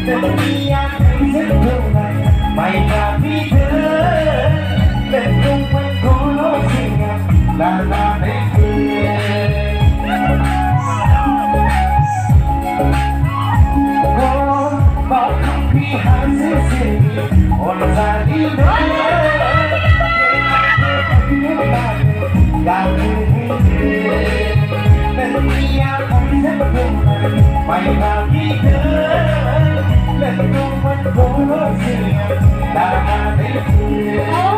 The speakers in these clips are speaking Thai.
แต่มีอยากให้ฉันเท่าไหร่ไม่กล้ามีเธอแต่คงมันคงรู้สึกลาลาไม่เคยบอกคำพี่หาเสียสิ่งคนใจดีเด้อการดูให้เธอเป็นมีอยากให้ฉันเท่าไหร่ไม่กล้ามีเธอและคงมันคงรู้สึกลาลาไม่เคย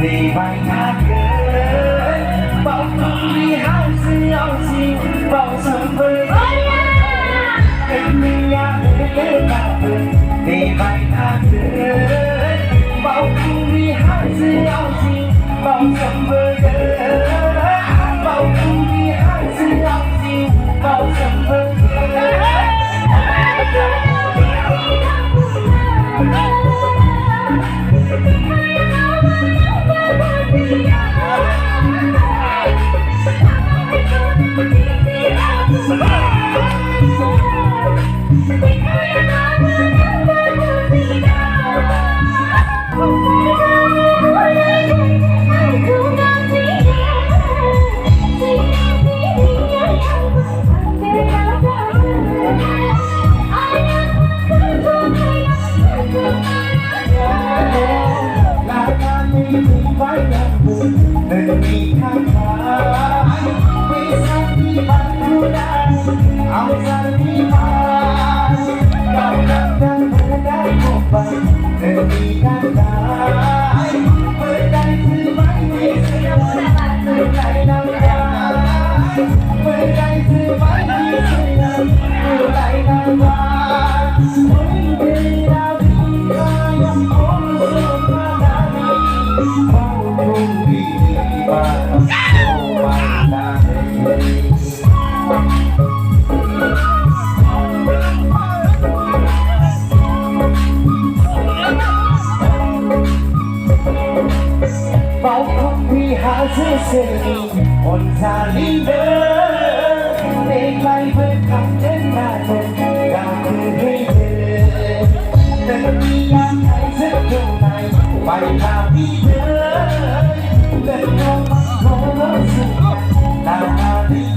ดีไม่นานเกินบอกตรงนี้ให้สิเอาสิบอกสัมผัสเป็นมีอยากให้เลิกกันดีไม่นานเกินบอกตรงนี้ให้สิเอาสิบอกสัมผัสบอกตรงนี้ให้สิเอาสิบอกสัมผัสไม่มีข้างทางไม่สักที่บรรลุได้เอาสักที่มาเราดังดังเมื่อได้พบไปไม่มีข้างทางเมื่อได้คือไม่มีเสียงเมื่อได้น้ำตาเมื่อได้คือไม่มีเสียงเมื่อได้น้ำตาเมื่อได้เราที่เรายังคงสุขมาได้คงดีบอกคนที่หาเสียสิ่งคนทาลีเดินในใครเพื่อคำเดินหน้าเธออยากคือให้เธอแต่มีอยากให้เธอเท่าไหร่ไปพาพี่เธอและน้องมันคงรู้สึกลาลาดี